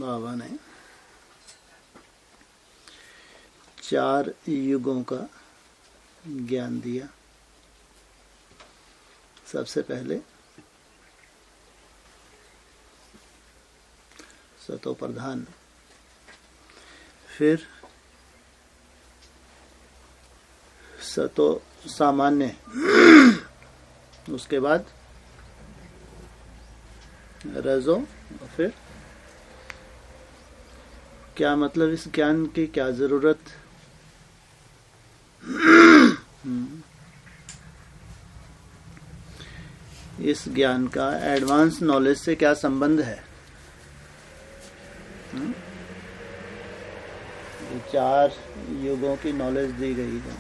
बाबा ने 4 युगों का ज्ञान दिया। सबसे पहले सतो प्रधान, फिर सतो सामान्य, उसके बाद रजो, और फिर क्या मतलब इस ज्ञान की क्या जरूरत? इस ज्ञान का एडवांस नॉलेज से क्या संबंध है? ये 4 युगों की नॉलेज दी गई है।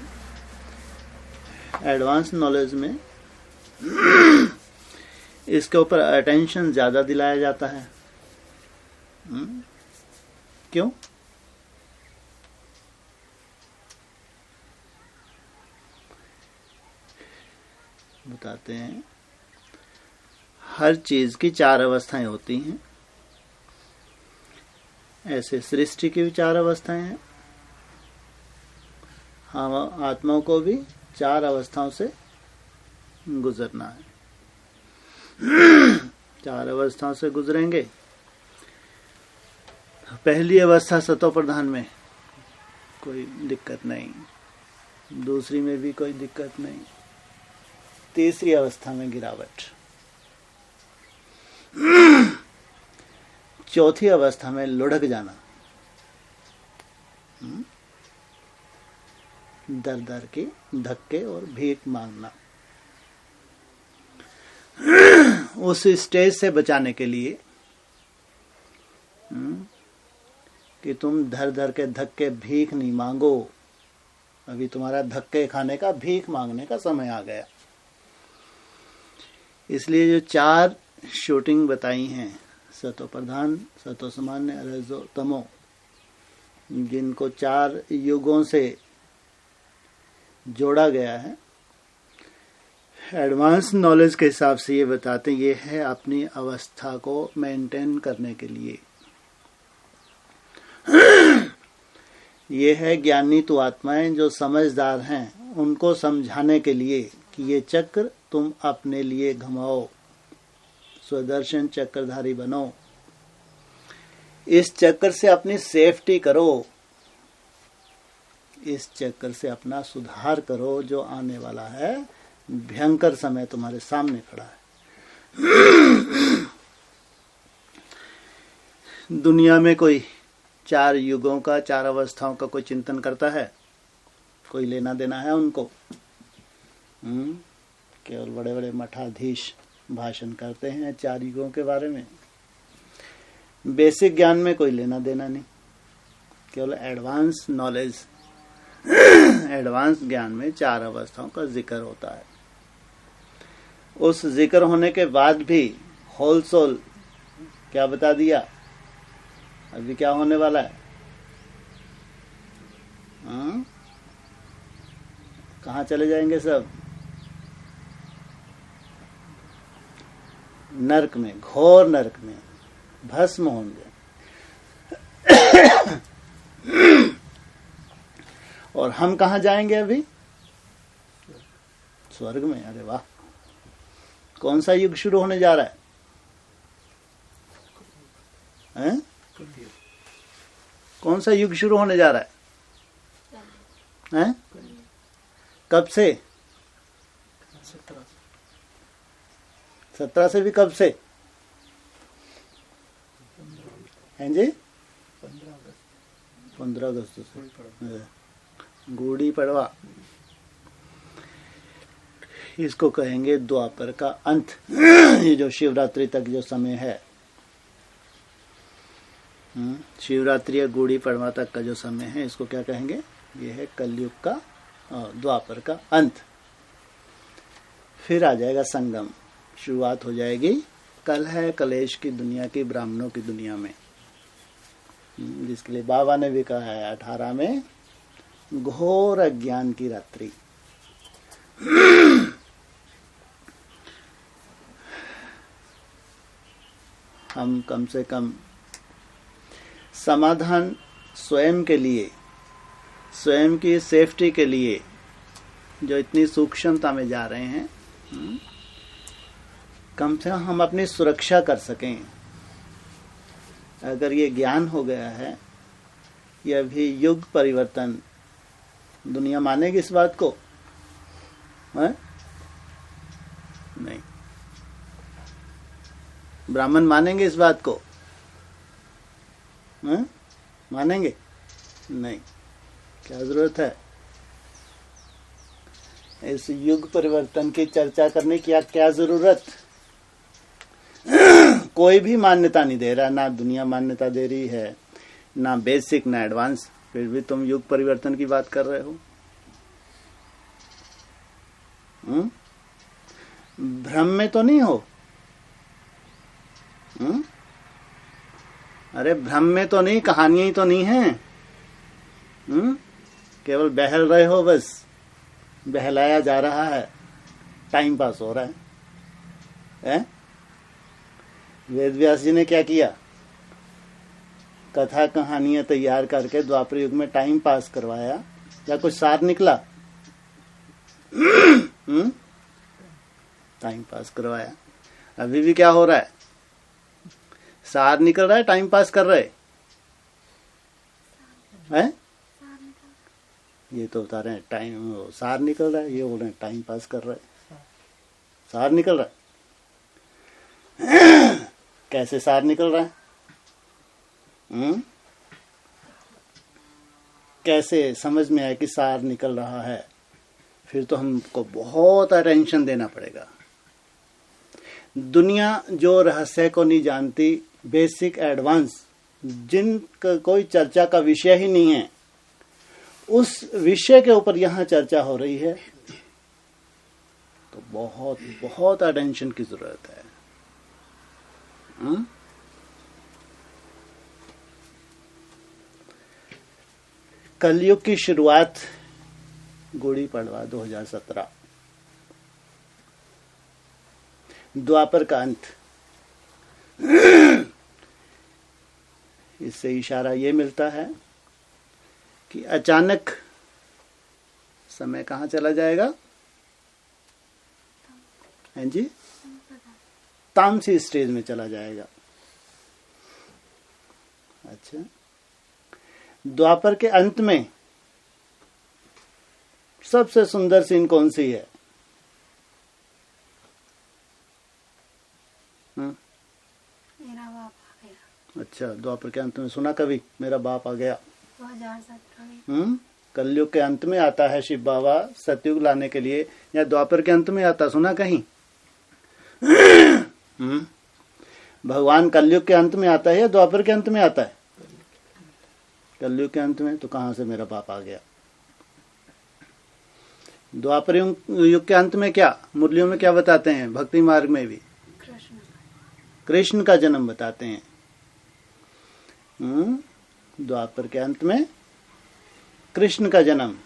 एडवांस नॉलेज में इसके ऊपर अटेंशन ज्यादा दिलाया जाता है। क्यों? बताते हैं। हर चीज की 4 अवस्थाएं होती हैं। ऐसे सृष्टि की भी 4 अवस्थाएं हैं। हम आत्माओं को भी 4 अवस्थाओं से गुजरना है। 4 अवस्थाओं से गुजरेंगे। पहली अवस्था सतो प्रधान में कोई दिक्कत नहीं, दूसरी में भी कोई दिक्कत नहीं, तीसरी अवस्था में गिरावट, चौथी अवस्था में लुढ़क जाना, दर दर के धक्के और भीख मांगना। उस स्टेज से बचाने के लिए कि तुम धर धर के धक्के भीख नहीं मांगो, अभी तुम्हारा धक्के खाने का, भीख मांगने का समय आ गया। इसलिए जो 4 शूटिंग बताई हैं, सतो प्रधान, सतो सामान्य, रजो तमो, जिनको 4 युगों से जोड़ा गया है, एडवांस नॉलेज के हिसाब से ये बताते हैं, ये है अपनी अवस्था को मेंटेन करने के लिए। ये है ज्ञानी तो आत्माएं जो समझदार हैं, उनको समझाने के लिए कि ये चक्र तुम अपने लिए घुमाओ, स्वदर्शन चक्रधारी बनो, इस चक्र से अपनी सेफ्टी करो, इस चक्र से अपना सुधार करो। जो आने वाला है भयंकर समय तुम्हारे सामने खड़ा है। दुनिया में कोई 4 युगों का, 4 अवस्थाओं का कोई चिंतन करता है? कोई लेना देना है उनको? केवल बड़े बड़े मठाधीश भाषण करते हैं 4 युगों के बारे में। बेसिक ज्ञान में कोई लेना देना नहीं, केवल एडवांस नॉलेज, एडवांस ज्ञान में 4 अवस्थाओं का जिक्र होता है। उस जिक्र होने के बाद भी होल सोल क्या बता दिया? अभी क्या होने वाला है? कहाँ चले जाएंगे सब? नरक में, घोर नरक में भस्म होंगे। और हम कहाँ जाएंगे अभी? स्वर्ग में। अरे वाह! कौन सा युग शुरू होने जा रहा है? कौन सा युग शुरू होने जा रहा है? कब से? 17 से भी कब से? हैं जी? 15 अगस्त से। गुड़ी पड़वा, इसको कहेंगे द्वापर का अंत। ये जो शिवरात्रि तक जो समय है, शिवरात्रि या गुड़ी पड़वा तक का जो समय है, इसको क्या कहेंगे? ये है कलयुग का, द्वापर का अंत। फिर आ जाएगा संगम, शुरुआत हो जाएगी। कल है कलेश की दुनिया की, ब्राह्मणों की दुनिया में, जिसके लिए बाबा ने भी कहा है 18 में घोर अज्ञान की रात्रि। हम कम से कम समाधान स्वयं के लिए, स्वयं की सेफ्टी के लिए जो इतनी सूक्ष्मता में जा रहे हैं, कम से कम हम अपनी सुरक्षा कर सकें। अगर ये ज्ञान हो गया है, यह भी युग परिवर्तन, दुनिया मानेगी इस बात को? है? नहीं। ब्राह्मण मानेंगे इस बात को? है? मानेंगे? नहीं। क्या जरूरत है इस युग परिवर्तन की चर्चा करने की? क्या जरूरत? कोई भी मान्यता नहीं दे रहा, ना दुनिया मान्यता दे रही है, ना बेसिक ना एडवांस, फिर भी तुम युग परिवर्तन की बात कर रहे हो। भ्रम में तो नहीं हो? अरे भ्रम में तो नहीं, कहानियां ही तो नहीं है। केवल बहल रहे हो, बस बहलाया जा रहा है, टाइम पास हो रहा है? वेद व्यास जी ने क्या किया? कथा कहानियां तैयार करके द्वापर युग में टाइम पास करवाया, या कुछ सार निकला? टाइम पास करवाया। अभी भी क्या हो रहा है? सार निकल रहा है, टाइम पास कर रहे हैं? ये तो बता रहे हैं टाइम सार निकल रहा है, ये बोल रहे हैं टाइम पास कर रहे हैं। सार निकल रहा है। कैसे सार निकल रहा है? कैसे समझ में आए कि सार निकल रहा है? फिर तो हमको बहुत अटेंशन देना पड़ेगा। दुनिया जो रहस्य को नहीं जानती, बेसिक एडवांस, जिनका कोई चर्चा का विषय ही नहीं है, उस विषय के ऊपर यहां चर्चा हो रही है, तो बहुत बहुत अटेंशन की जरूरत है। कलयुग की शुरुआत गुड़ी पड़वा 2017, द्वापर का अंत। इससे इशारा ये मिलता है कि अचानक समय कहाँ चला जाएगा? हैं जी? तामसी स्टेज में चला जाएगा। अच्छा, द्वापर के अंत में सबसे सुंदर सीन कौन सी है? मेरा बाप आ गया। अच्छा, द्वापर के अंत में सुना कभी मेरा बाप आ गया? 2017 में। कलयुग के अंत में आता है शिव बाबा सतयुग लाने के लिए, या द्वापर के अंत में आता? सुना कहीं? भगवान कलयुग के अंत में आता है या द्वापर के अंत में आता है? कलयुग के अंत में। तो कहां से मेरा बाप आ गया? द्वापर युग के अंत में क्या मुरलियों में क्या बताते हैं? भक्ति मार्ग में भी कृष्ण का जन्म बताते हैं। द्वापर के अंत में कृष्ण का जन्म,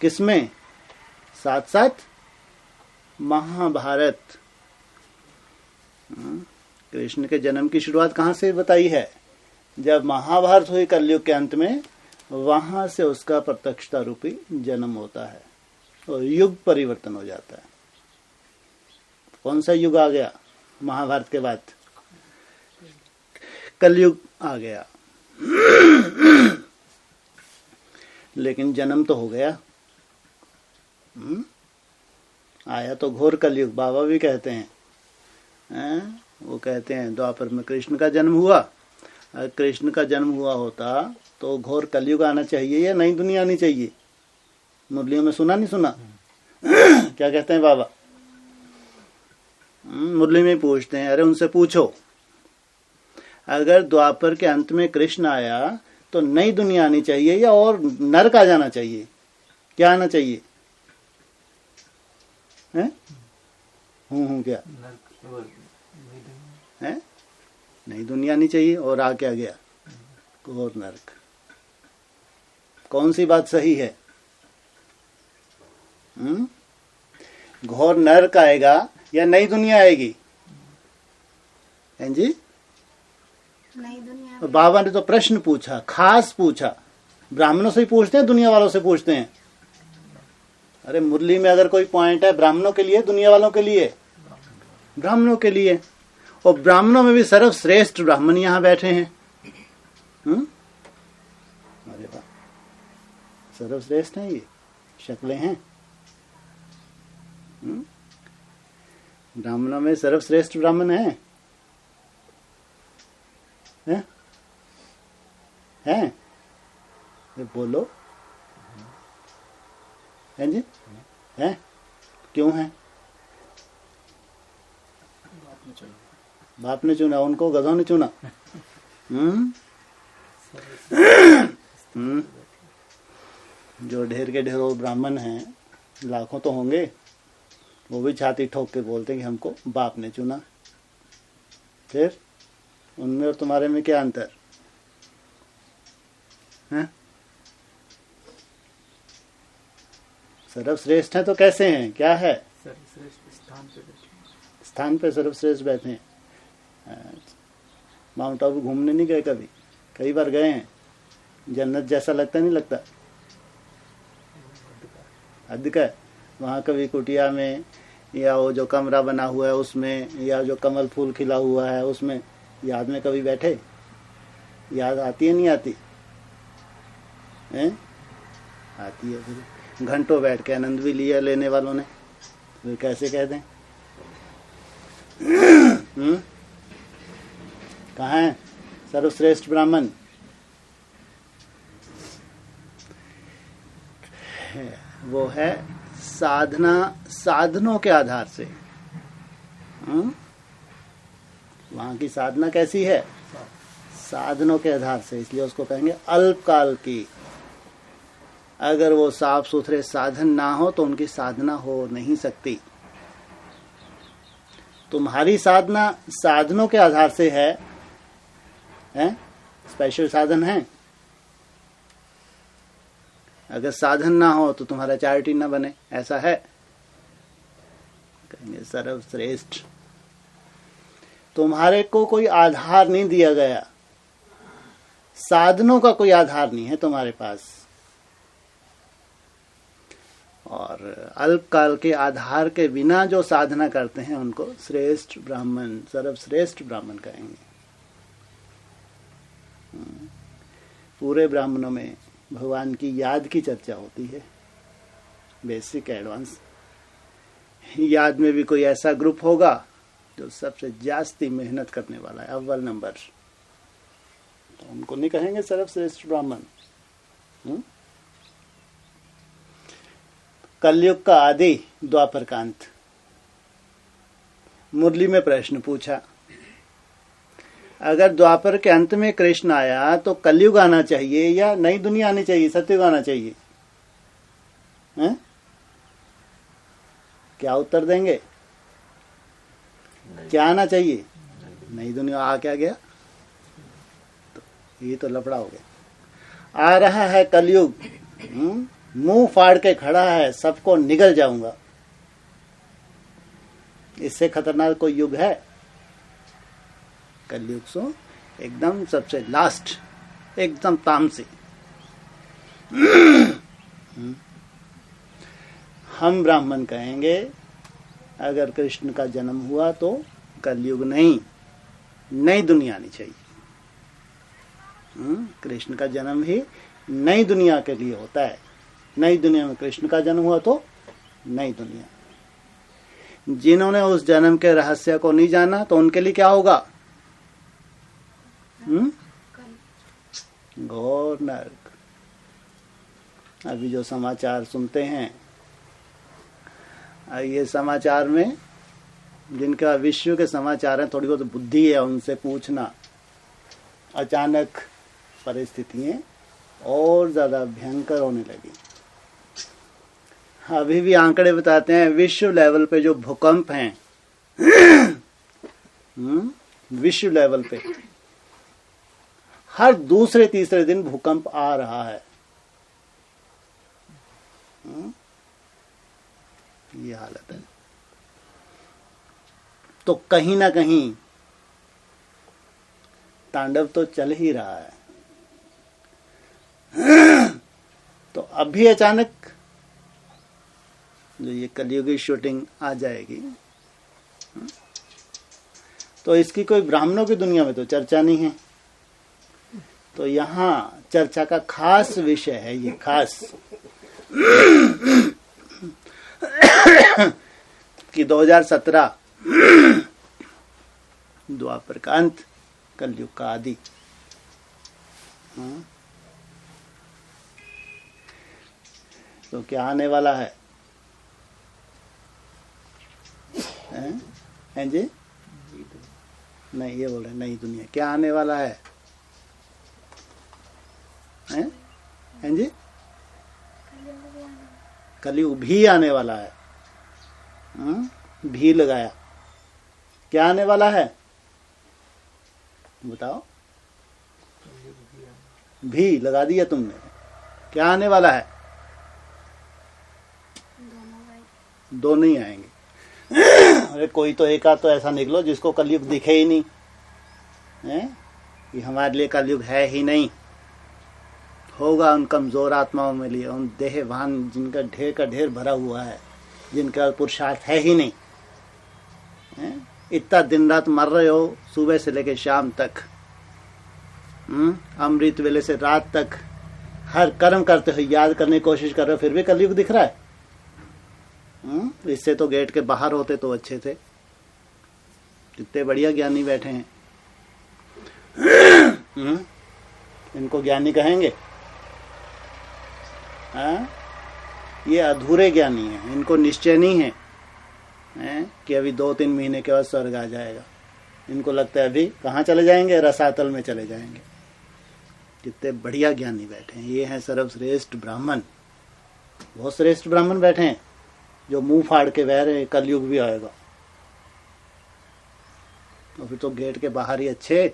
किसमें? साथ साथ महाभारत। कृष्ण के जन्म की शुरुआत कहां से बताई है? जब महाभारत हुई कलयुग के अंत में, वहां से उसका प्रत्यक्षता रूपी जन्म होता है और युग परिवर्तन हो जाता है। कौन सा युग आ गया महाभारत के बाद? कलयुग आ गया। लेकिन जन्म तो हो गया। आया तो घोर कलयुग, बाबा भी कहते हैं। वो कहते हैं द्वापर में कृष्ण का जन्म हुआ। अगर कृष्ण का जन्म हुआ होता तो घोर कलयुग आना चाहिए या नई दुनिया आनी चाहिए? मुरलियों में सुना नहीं सुना? क्या कहते हैं बाबा? मुरली में पूछते हैं, अरे उनसे पूछो, अगर द्वापर के अंत में कृष्ण आया तो नई दुनिया आनी चाहिए या और नरक आ जाना चाहिए? क्या आना चाहिए? हैं? क्या है? नई दुनिया आनी चाहिए और आ क्या गया? घोर नरक। कौन सी बात सही है? घोर नरक आएगा या नई दुनिया आएगी? हैं जी? नई दुनिया तो बाबा ने तो प्रश्न पूछा, खास पूछा। ब्राह्मणों से ही पूछते हैं, दुनिया वालों से पूछते हैं? अरे मुरली में अगर कोई पॉइंट है, ब्राह्मणों के लिए, दुनिया वालों के लिए? ब्राह्मणों के लिए। और ब्राह्मणों में भी सर्वश्रेष्ठ ब्राह्मण यहाँ बैठे हैं। अरे वाह, सर्वश्रेष्ठ हैं ये, शक्लें हैं। ब्राह्मणों में सर्वश्रेष्ठ ब्राह्मण है? हैं? बोलो, हैं जी? हैं? क्यों हैं? बाप ने चुना, उनको गधों ने चुना। जो ढेर के ढेरों ब्राह्मण हैं, लाखों तो होंगे, वो भी छाती ठोक के बोलते हैं कि हमको बाप ने चुना। फिर उनमें और तुम्हारे में क्या अंतर है? सर्वश्रेष्ठ है तो कैसे हैं, क्या है? स्थान पे सर्वश्रेष्ठ बैठे हैं। माउंट आबू घूमने नहीं गए कभी? कई बार गए हैं। जन्नत जैसा लगता नहीं लगता? हद का। वहाँ कभी कुटिया में, या वो जो कमरा बना हुआ है उसमें, या जो कमल फूल खिला हुआ है उसमें, याद में कभी बैठे? याद आती है नहीं आती है? आती है। फिर घंटों बैठ के आनंद भी लिया लेने वालों ने, फिर कैसे कह दें? कहाँ है सर्वश्रेष्ठ ब्राह्मण? वो है साधना, साधनों के आधार से। वहां की साधना कैसी है? साधनों के आधार से, इसलिए उसको कहेंगे अल्पकाल की। अगर वो साफ सुथरे साधन ना हो तो उनकी साधना हो नहीं सकती। तुम्हारी साधना साधनों के आधार से है, स्पेशल साधन है। अगर साधन ना हो तो तुम्हारा चैरिटी ना बने, ऐसा है। कहेंगे सर्वश्रेष्ठ। तुम्हारे को कोई आधार नहीं दिया गया, साधनों का कोई आधार नहीं है तुम्हारे पास, और अल्पकाल के आधार के बिना जो साधना करते हैं उनको श्रेष्ठ ब्राह्मण, सर्वश्रेष्ठ ब्राह्मण कहेंगे। पूरे ब्राह्मणों में भगवान की याद की चर्चा होती है, बेसिक एडवांस। याद में भी कोई ऐसा ग्रुप होगा जो सबसे जास्ती मेहनत करने वाला है, अव्वल नंबर, तो उनको नहीं कहेंगे सर्वश्रेष्ठ ब्राह्मण। कलयुग का आदि द्वापर का अंत। मुरली में प्रश्न पूछा, अगर द्वापर के अंत में कृष्ण आया तो कलयुग आना चाहिए या नई दुनिया आनी चाहिए, सत्युग आना चाहिए? क्या उत्तर देंगे? क्या आना चाहिए? नई दुनिया। आ क्या गया? तो ये तो लफड़ा हो गया। आ रहा है कलयुग, मुंह फाड़ के खड़ा है, सबको निगल जाऊंगा। इससे खतरनाक कोई युग है? कलयुग सो एकदम सबसे लास्ट, एकदम तामसी। हम ब्राह्मण कहेंगे अगर कृष्ण का जन्म हुआ तो कलयुग नहीं, नई दुनिया आनी चाहिए। कृष्ण का जन्म ही नई दुनिया के लिए होता है। नई दुनिया में कृष्ण का जन्म हुआ तो नई दुनिया। जिन्होंने उस जन्म के रहस्य को नहीं जाना तो उनके लिए क्या होगा? घोर नरक। अभी जो समाचार सुनते हैं, ये समाचार में जिनका विश्व के समाचार हैं, थोड़ी बहुत बुद्धि है, उनसे पूछना। अचानक परिस्थितियां और ज्यादा भयंकर होने लगी। अभी भी आंकड़े बताते हैं विश्व लेवल पे जो भूकंप हैं, विश्व लेवल पे हर दूसरे तीसरे दिन भूकंप आ रहा है। ये हालत है। तो कहीं ना कहीं तांडव तो चल ही रहा है। तो अभी अचानक जो ये कलयुगी शूटिंग आ जाएगी, तो इसकी कोई ब्राह्मणों की दुनिया में तो चर्चा नहीं है। तो यहाँ चर्चा का खास विषय है ये, खास कि 2017 द्वापर का अंत, कलयुग का आदि। तो क्या आने वाला है? हैं जी? नहीं, ये बोल रहे नई दुनिया। क्या आने वाला है? हैं जी? कलयुग भी आने वाला है। भी लगाया। क्या आने वाला है बताओ? भी लगा दिया तुमने। क्या आने वाला है? दोनों ही आएंगे। अरे कोई तो एक आध तो ऐसा निकलो जिसको कलयुग दिखे ही नहीं है, कि हमारे लिए कलयुग है ही नहीं। होगा उन कमजोर आत्माओं में लिए, उन देहवान जिनका ढेर का ढेर भरा हुआ है, जिनका पुरुषार्थ है ही नहीं है? इतना दिन रात मर रहे हो, सुबह से लेकर शाम तक, अमृत वेले से रात तक हर कर्म करते हो, याद करने की कोशिश कर रहे हो, फिर भी कलयुग दिख रहा है। इससे तो गेट के बाहर होते तो अच्छे थे। कितने बढ़िया ज्ञानी बैठे हैं। इनको ज्ञानी कहेंगे? ये अधूरे ज्ञानी हैं। इनको निश्चय नहीं है कि अभी 2-3 महीने के बाद स्वर्ग आ जाएगा। इनको लगता है अभी कहाँ चले जाएंगे? रसातल में चले जाएंगे। कितने बढ़िया ज्ञानी बैठे हैं। ये हैं सर्वश्रेष्ठ ब्राह्मण। बहुत श्रेष्ठ ब्राह्मण बैठे हैं जो मुंह फाड़ के बह रहे हैं कलयुग भी आएगा। और फिर तो गेट के बाहर ही अच्छे,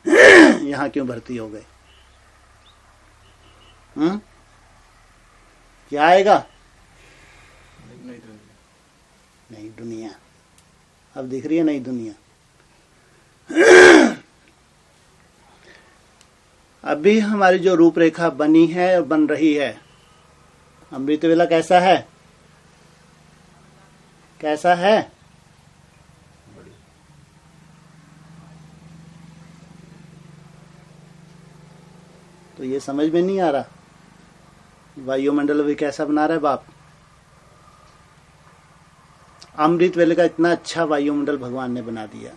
यहाँ क्यों भर्ती हो गए? क्या आएगा? नई दुनिया। अब दिख रही है नई दुनिया। अभी हमारी जो रूपरेखा बनी है और बन रही है, अमृत वेला कैसा है? कैसा है? तो ये समझ में नहीं आ रहा। वायुमंडल भी कैसा बना रहा है बाप? अमृत वेले का इतना अच्छा वायुमंडल भगवान ने बना दिया।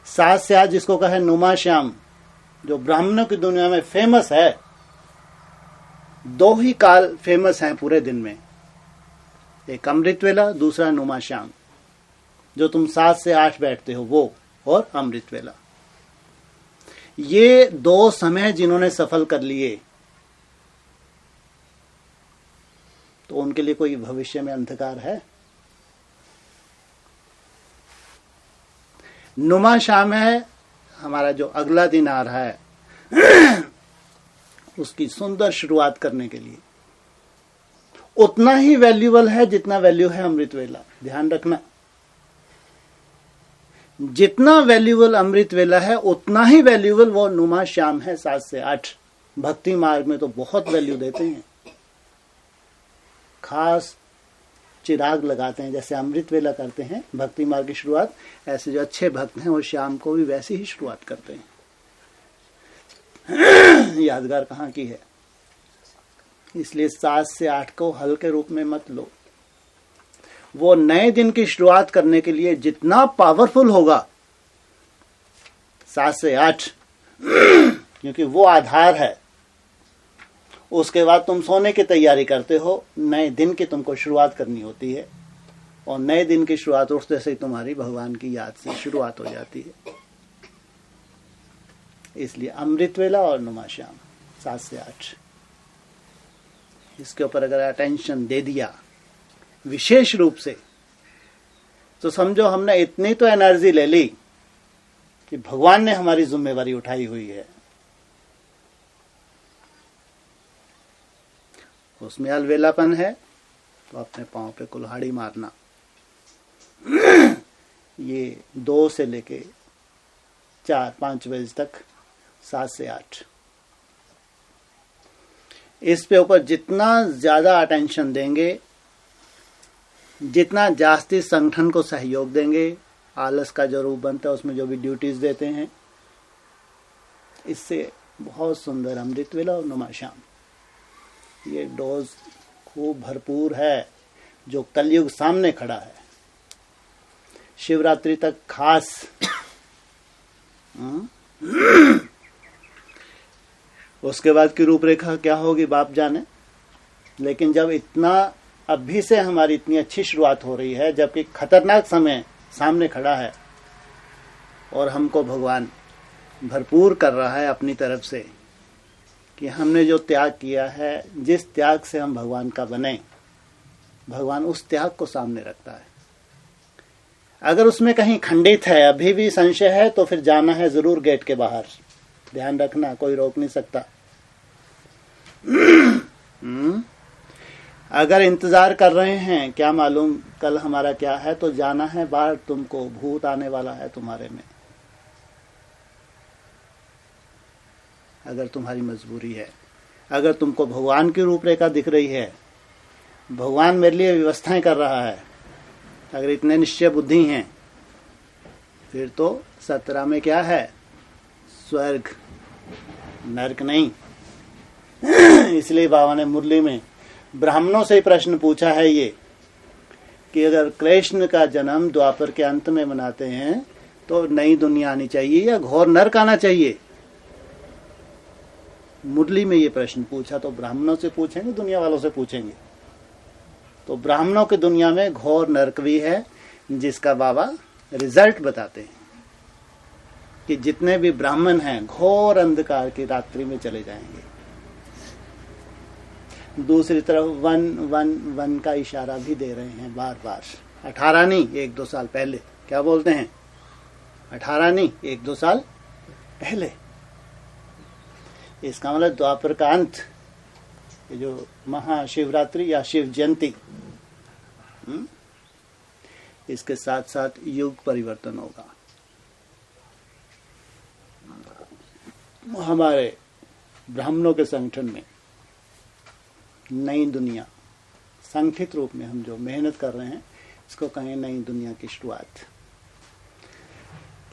7 से 8 जिसको कहे नुमा श्याम, जो ब्राह्मणों की दुनिया में फेमस है। 2 ही काल फेमस हैं पूरे दिन में, एक अमृत वेला, दूसरा नुमा श्याम। जो तुम 7 से 8 बैठते हो वो, और अमृत वेला। ये 2 समय जिन्होंने सफल कर लिए, तो उनके लिए कोई भविष्य में अंधकार है? नुमा श्याम है हमारा जो अगला दिन आ रहा है, उसकी सुंदर शुरुआत करने के लिए उतना ही वैल्यूबल है जितना वैल्यू है अमृत वेला। ध्यान रखना, जितना वैल्यूबल अमृत वेला है उतना ही वैल्यूबल वो नुमा श्याम है 7 से 8। भक्ति मार्ग में तो बहुत वैल्यू देते हैं, खास चिराग लगाते हैं। जैसे अमृत वेला करते हैं भक्ति मार्ग की शुरुआत, ऐसे जो अच्छे भक्त हैं वो शाम को भी वैसे ही शुरुआत करते हैं। यादगार कहाँ की है? इसलिए 7 से 8 को हल्के रूप में मत लो। वो नए दिन की शुरुआत करने के लिए जितना पावरफुल होगा 7 से 8, क्योंकि वो आधार है। उसके बाद तुम सोने की तैयारी करते हो, नए दिन की तुमको शुरुआत करनी होती है। और नए दिन की शुरुआत उठते से तुम्हारी भगवान की याद से शुरुआत हो जाती है। इसलिए अमृत वेला और नुमा श्याम 7 से 8, इसके ऊपर अगर अटेंशन दे दिया विशेष रूप से, तो समझो हमने इतनी तो एनर्जी ले ली कि भगवान ने हमारी जिम्मेवारी उठाई हुई है। उसमें अलवेलापन है तो अपने पांव पे कुल्हाड़ी मारना। ये 2 से लेके 4-5 बजे तक, 7 से 8। इस पे ऊपर जितना ज्यादा अटेंशन देंगे, जितना जास्ती संगठन को सहयोग देंगे, आलस का जो रूप बनता है उसमें जो भी ड्यूटीज देते हैं, इससे बहुत सुंदर अमृत वेला और नुमा शाम, ये डोज खूब भरपूर है जो कलयुग सामने खड़ा है। शिवरात्रि तक खास उसके बाद की रूपरेखा क्या होगी बाप जाने। लेकिन जब इतना अभी से हमारी इतनी अच्छी शुरुआत हो रही है, जबकि खतरनाक समय सामने खड़ा है और हमको भगवान भरपूर कर रहा है अपनी तरफ से कि हमने जो त्याग किया है, जिस त्याग से हम भगवान का बने, भगवान उस त्याग को सामने रखता है। अगर उसमें कहीं खंडित है, अभी भी संशय है, तो फिर जाना है जरूर गेट के बाहर। ध्यान रखना, कोई रोक नहीं सकता। अगर इंतजार कर रहे हैं क्या मालूम कल हमारा क्या है, तो जाना है बाहर, तुमको भूत आने वाला है तुम्हारे में, अगर तुम्हारी मजबूरी है। अगर तुमको भगवान की रूपरेखा दिख रही है, भगवान मेरे लिए व्यवस्थाएं कर रहा है, अगर इतने निश्चय बुद्धि हैं, फिर तो 17 में क्या है, स्वर्ग, नरक नहीं। इसलिए बाबा ने मुरली में ब्राह्मणों से प्रश्न पूछा है ये कि अगर कृष्ण का जन्म द्वापर के अंत में मनाते हैं तो नई दुनिया आनी चाहिए या घोर नरक आना चाहिए। मुरली में ये प्रश्न पूछा, तो ब्राह्मणों से पूछेंगे, दुनिया वालों से पूछेंगे। तो ब्राह्मणों की दुनिया में घोर नरक भी है, जिसका बाबा रिजल्ट बताते हैं कि जितने भी ब्राह्मण हैं घोर अंधकार की रात्रि में चले जाएंगे। दूसरी तरफ वन का इशारा भी दे रहे हैं बार बार। 18 नहीं, 1-2 साल पहले। क्या बोलते हैं? 18 नहीं, 1-2 साल पहले। इसका मतलब द्वापर का अंत, ये जो महाशिवरात्रि या शिव जयंती, इसके साथ साथ युग परिवर्तन होगा। हमारे ब्राह्मणों के संगठन में नई दुनिया, संगठित रूप में हम जो मेहनत कर रहे हैं, इसको कहें नई दुनिया की शुरुआत।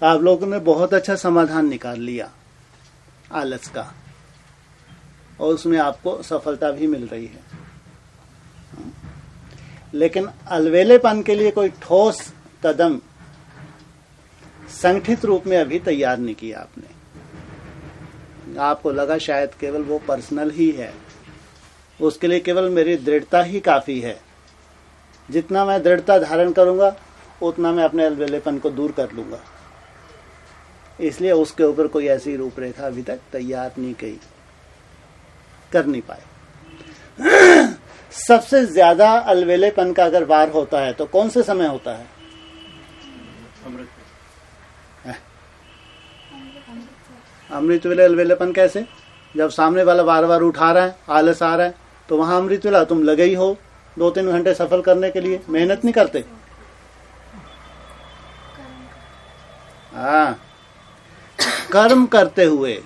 आप लोगों ने बहुत अच्छा समाधान निकाल लिया आलस का, और उसमें आपको सफलता भी मिल रही है। लेकिन अलवेलेपन के लिए कोई ठोस कदम संगठित रूप में अभी तैयार नहीं किया आपने। आपको लगा शायद केवल वो पर्सनल ही है, उसके लिए केवल मेरी दृढ़ता ही काफी है। जितना मैं दृढ़ता धारण करूंगा उतना मैं अपने अलवेलेपन को दूर कर लूंगा। इसलिए उसके ऊपर कोई ऐसी रूपरेखा अभी तक तैयार नहीं की, कर नहीं पाए। सबसे ज्यादा अलवेलेपन का अगर वार होता है तो कौन से समय होता है? अमृत वेले अलवेलेपन कैसे? जब सामने वाला बार बार उठा रहा है, आलस आ रहा है, तो वहां अमृत वेला, तुम लगे ही हो 2-3 घंटे सफल करने के लिए, मेहनत नहीं करते। हाँ, कर्म करते हुए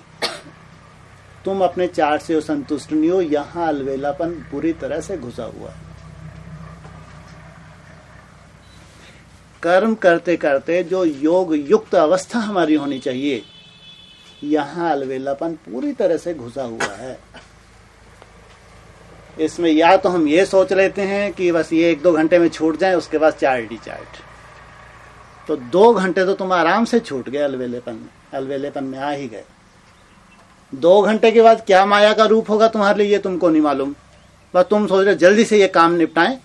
तुम अपने चार्ट से संतुष्ट नहीं हो, यहां अलवेलापन पूरी तरह से घुसा हुआ है। कर्म करते करते जो योग युक्त अवस्था हमारी होनी चाहिए, यहां अलवेलापन पूरी तरह से घुसा हुआ है। इसमें या तो हम ये सोच लेते हैं कि बस ये 1-2 घंटे में छूट जाए, उसके बाद चार्ट ही चार्ट, तो 2 घंटे तो तुम आराम से छूट गए, अलवेलेपन में आ ही गए। 2 घंटे के बाद क्या माया का रूप होगा तुम्हारे लिए, ये तुमको नहीं मालूम। बस तुम सोच रहे जल्दी से ये काम निपटाएं,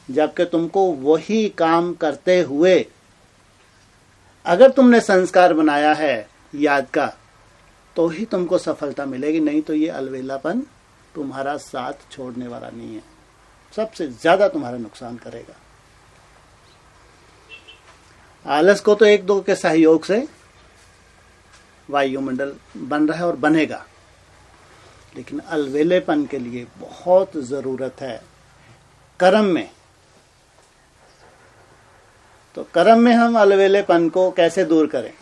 जबकि तुमको वही काम करते हुए अगर तुमने संस्कार बनाया है याद का, तो ही तुमको सफलता मिलेगी। नहीं तो ये अलवेलापन तुम्हारा साथ छोड़ने वाला नहीं है, सबसे ज्यादा तुम्हारा नुकसान करेगा। आलस को तो 1-2 के सहयोग से वायुमंडल बन रहा है और बनेगा, लेकिन अलवेलेपन के लिए बहुत जरूरत है कर्म में। तो कर्म में हम अलवेलेपन को कैसे दूर करें?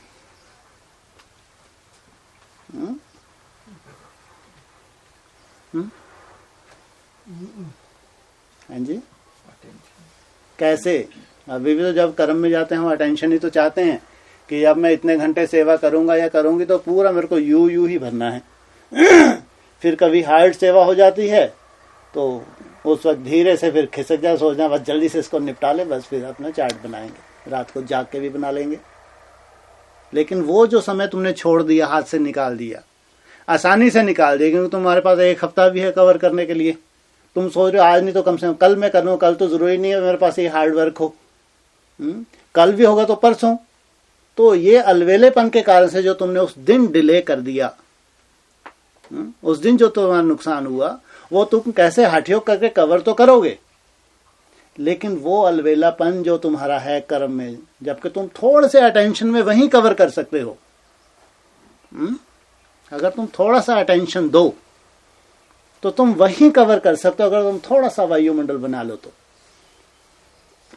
हाँ जी, कैसे? अभी भी तो जब कर्म में जाते हैं हम अटेंशन ही तो चाहते हैं कि अब मैं इतने घंटे सेवा करूंगा या करूंगी तो पूरा मेरे को यू ही भरना है। फिर कभी हार्ड सेवा हो जाती है तो उस वक्त धीरे से फिर खिसक जा, सोचना बस जल्दी से इसको निपटा ले, बस फिर अपना चार्ट बनाएंगे, रात को जाग के भी बना लेंगे। लेकिन वो जो समय तुमने छोड़ दिया, हाथ से निकाल दिया, आसानी से निकाल दिया, क्योंकि तुम्हारे पास 1 हफ्ता भी है कवर करने के लिए। तुम सोच रहे हो आज नहीं तो कम से कम कल मैं करूँ, कल तो जरूरी नहीं है मेरे पास ये हार्ड वर्क हो, कल भी होगा तो परसों। तो ये अलवेलेपन के कारण से जो तुमने उस दिन डिले कर दिया, उस दिन जो तुम्हारा नुकसान हुआ, वो तुम कैसे हठयोग करके कवर तो करोगे, लेकिन वो अलवेलापन जो तुम्हारा है कर्म में, जबकि तुम थोड़े से अटेंशन में वहीं कवर कर सकते हो। अगर तुम थोड़ा सा अटेंशन दो तो तुम वहीं कवर कर सकते हो। अगर तुम थोड़ा सा वायुमंडल बना लो तो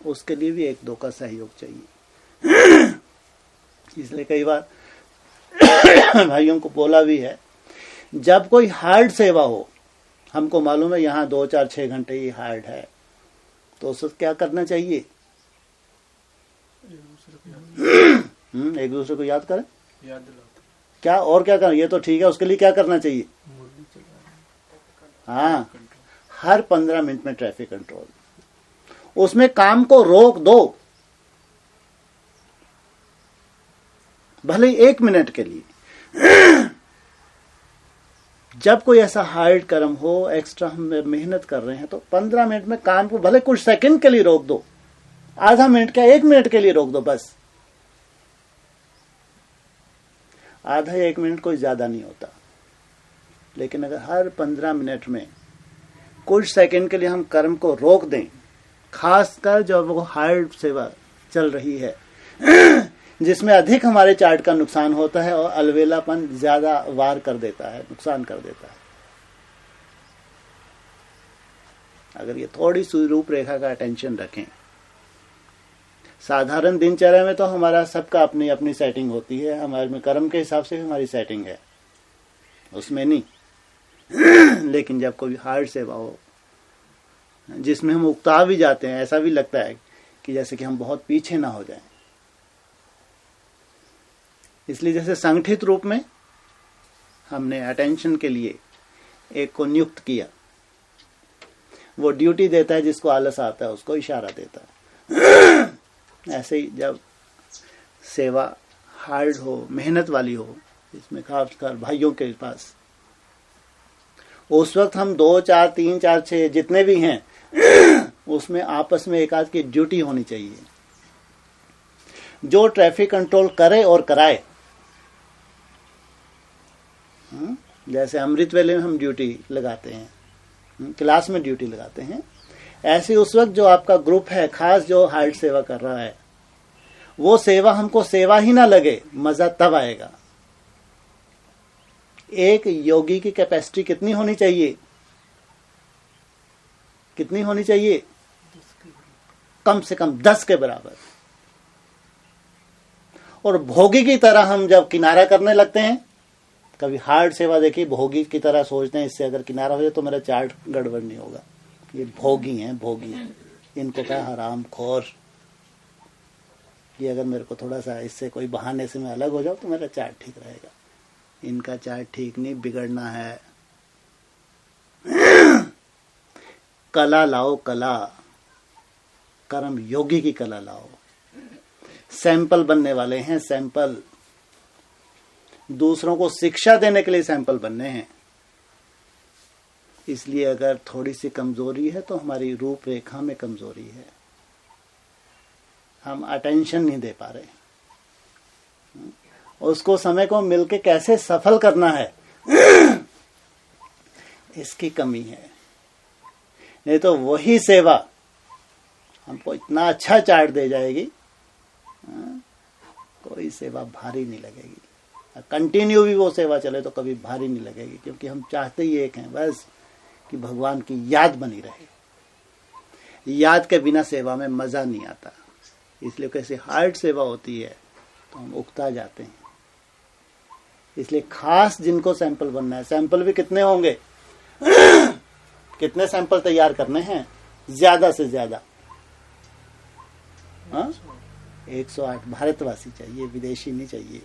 उसके लिए भी 1-2 का सहयोग चाहिए। इसलिए कई बार भाइयों को बोला भी है, जब कोई हार्ड सेवा हो, हमको मालूम है यहाँ 2, 4, 6 घंटे ही हार्ड है, तो उससे क्या करना चाहिए? एक दूसरे को याद करें, क्या और क्या करें, ये तो ठीक है, उसके लिए क्या करना चाहिए? हाँ, हर 15 मिनट में ट्रैफिक कंट्रोल, उसमें काम को रोक दो, भले 1 मिनट के लिए। जब कोई ऐसा हार्ड कर्म हो, एक्स्ट्रा हम मेहनत कर रहे हैं, तो 15 मिनट में काम को भले कुछ सेकंड के लिए रोक दो, आधा मिनट क्या 1 मिनट के लिए रोक दो, बस आधा 1 मिनट कोई ज्यादा नहीं होता। लेकिन अगर हर 15 मिनट में कुछ सेकंड के लिए हम कर्म को रोक दें, खासकर जब वो हार्ड सेवा चल रही है जिसमें अधिक हमारे चार्ट का नुकसान होता है और अलवेलापन ज्यादा वार कर देता है, नुकसान कर देता है। अगर ये थोड़ी सी रूपरेखा का अटेंशन रखें, साधारण दिनचर्या में तो हमारा सबका अपनी अपनी सेटिंग होती है, हमारे में कर्म के हिसाब से हमारी सेटिंग है, उसमें नहीं। लेकिन जब कोई हार्ड सेवा हो जिसमें हम उकता भी जाते हैं, ऐसा भी लगता है कि जैसे कि हम बहुत पीछे ना हो जाएं, इसलिए जैसे संगठित रूप में हमने अटेंशन के लिए एक को नियुक्त किया, वो ड्यूटी देता है, जिसको आलस आता है उसको इशारा देता है। ऐसे ही जब सेवा हार्ड हो, मेहनत वाली हो, इसमें खासकर भाइयों के पास, उस वक्त हम 2, 4, 3, 4, 6 जितने भी हैं उसमें आपस में एक आध की ड्यूटी होनी चाहिए, जो ट्रैफिक कंट्रोल करे और कराए। जैसे अमृत वेले में हम ड्यूटी लगाते हैं, क्लास में ड्यूटी लगाते हैं, ऐसे उस वक्त जो आपका ग्रुप है खास जो हार्ड सेवा कर रहा है, वो सेवा हमको सेवा ही ना लगे, मजा तब आएगा। एक योगी की कैपेसिटी कितनी होनी चाहिए? कितनी होनी चाहिए? कम से कम 10 के बराबर। और भोगी की तरह हम जब किनारा करने लगते हैं, कभी हार्ड सेवा देखिए, भोगी की तरह सोचते हैं इससे अगर किनारा हो जाए तो मेरा चार्ट गड़बड़ नहीं होगा। ये भोगी हैं, भोगी, इनको क्या हराम खोर, ये अगर मेरे को थोड़ा सा इससे कोई बहाने से मैं अलग हो जाऊं तो मेरा चार्ट ठीक रहेगा। इनका चार्ट ठीक नहीं, बिगड़ना है। कला लाओ, कला, कर्म योगी की कला लाओ। सैंपल बनने वाले हैं, सैंपल, दूसरों को शिक्षा देने के लिए सैंपल बनने हैं। इसलिए अगर थोड़ी सी कमजोरी है तो हमारी रूपरेखा में कमजोरी है, हम अटेंशन नहीं दे पा रहे, उसको समय को मिलके कैसे सफल करना है इसकी कमी है। नहीं तो वही सेवा हमको इतना अच्छा चार्ट दे जाएगी, कोई सेवा भारी नहीं लगेगी। कंटिन्यू भी वो सेवा चले तो कभी भारी नहीं लगेगी, क्योंकि हम चाहते ही एक हैं बस कि भगवान की याद बनी रहे। याद के बिना सेवा में मजा नहीं आता। इसलिए कैसे हार्ड सेवा होती है तो हम उकता जाते हैं। इसलिए खास जिनको सैंपल बनना है, सैंपल भी कितने होंगे कितने सैंपल तैयार करने हैं? ज्यादा से ज्यादा 108 भारतवासी चाहिए, विदेशी नहीं चाहिए।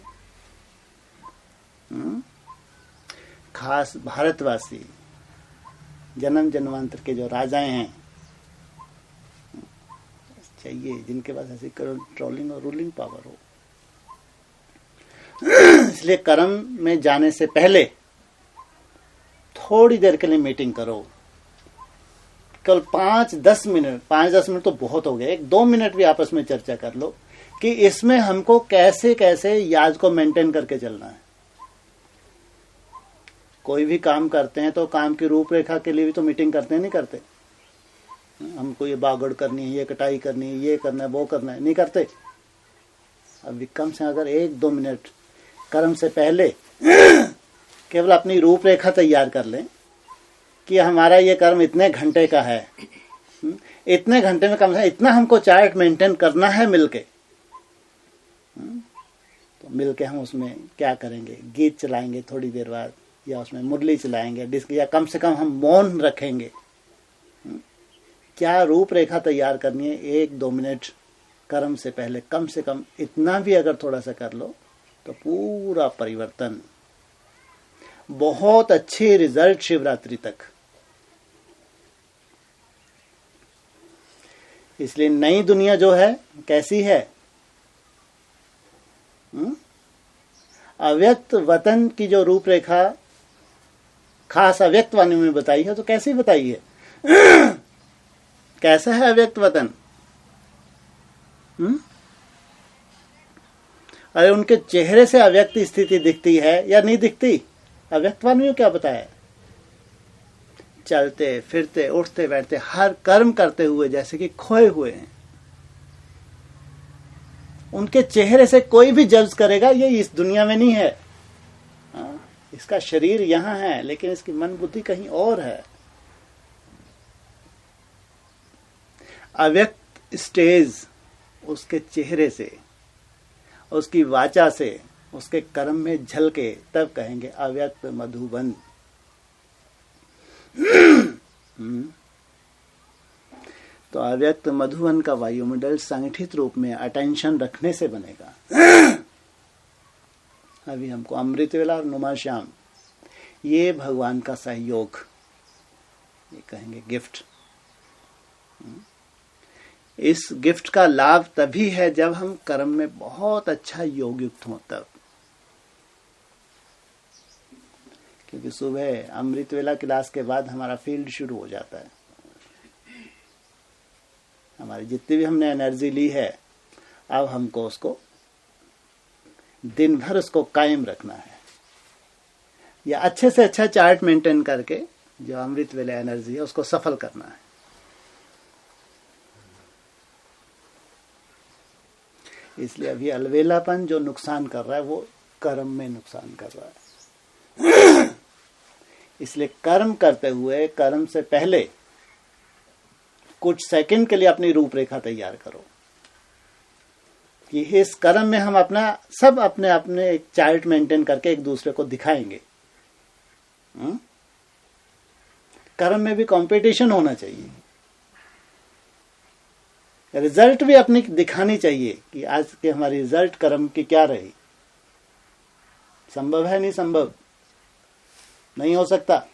खास भारतवासी, जन्म जन्मांतर के जो राजाएं हैं चाहिए, जिनके पास ऐसी कंट्रोलिंग और रूलिंग पावर हो। इसलिए कर्म में जाने से पहले थोड़ी देर के लिए मीटिंग करो, कल 5-10 मिनट, 5-10 मिनट तो बहुत हो गए, 1-2 मिनट भी आपस में चर्चा कर लो कि इसमें हमको कैसे कैसे याद को मेंटेन करके चलना है। कोई भी काम करते हैं तो काम की रूपरेखा के लिए भी तो मीटिंग करते हैं, नहीं करते? हमको ये बागड़ करनी है, ये कटाई करनी है, ये करना है, वो करना है, नहीं करते? अब कम से अगर 1-2 मिनट कर्म से पहले केवल अपनी रूपरेखा तैयार कर लें कि हमारा ये कर्म इतने घंटे का है, इतने घंटे में कम से इतना हमको चार्ट मेंटेन करना है मिलके, तो मिलके हम उसमें क्या करेंगे? गीत चलाएंगे थोड़ी देर बाद, या उसमें मुरली चलाएंगे, डिस्क, या कम से कम हम मौन रखेंगे। क्या रूपरेखा तैयार करनी है 1-2 मिनट कर्म से पहले, कम से कम इतना भी अगर थोड़ा सा कर लो तो पूरा परिवर्तन, बहुत अच्छे रिजल्ट शिवरात्रि तक। इसलिए नई दुनिया जो है कैसी है? अव्यक्त वतन की जो रूपरेखा खास अव्यक्त वाणी में बताई है, तो कैसी बताई है? कैसा है अव्यक्त वतन? अरे उनके चेहरे से अव्यक्त स्थिति दिखती है या नहीं दिखती? अव्यक्त वाणी में क्या बताया? चलते फिरते उठते बैठते हर कर्म करते हुए जैसे कि खोए हुए हैं। उनके चेहरे से कोई भी जज करेगा ये इस दुनिया में नहीं है, इसका शरीर यहां है लेकिन इसकी मन बुद्धि कहीं और है। अव्यक्त स्टेज उसके चेहरे से, उसकी वाचा से, उसके कर्म में झलके, तब कहेंगे अव्यक्त मधुबन। तो अव्यक्त मधुबन का वायुमंडल संगठित रूप में अटेंशन रखने से बनेगा। अभी हमको अमृत वेला और नुमा श्याम, ये भगवान का सहयोग, ये कहेंगे गिफ्ट। इस गिफ्ट का लाभ तभी है जब हम कर्म में बहुत अच्छा योग युक्त हों तब। क्योंकि सुबह अमृत वेला क्लास के बाद हमारा फील्ड शुरू हो जाता है। हमारी जितनी भी हमने एनर्जी ली है, अब हमको उसको दिन भर उसको कायम रखना है, या अच्छे से अच्छा चार्ट मेंटेन करके जो अमृत वेला एनर्जी है उसको सफल करना है। इसलिए अभी अलवेलापन जो नुकसान कर रहा है वो कर्म में नुकसान कर रहा है। इसलिए कर्म करते हुए, कर्म से पहले कुछ सेकंड के लिए अपनी रूपरेखा तैयार करो कि इस कर्म में हम अपना सब अपने अपने एक चार्ट मेंटेन करके एक दूसरे को दिखाएंगे। कर्म में भी कंपटीशन होना चाहिए, रिजल्ट भी अपनी दिखानी चाहिए कि आज के हमारी रिजल्ट कर्म की क्या रही। संभव है? नहीं संभव, नहीं हो सकता।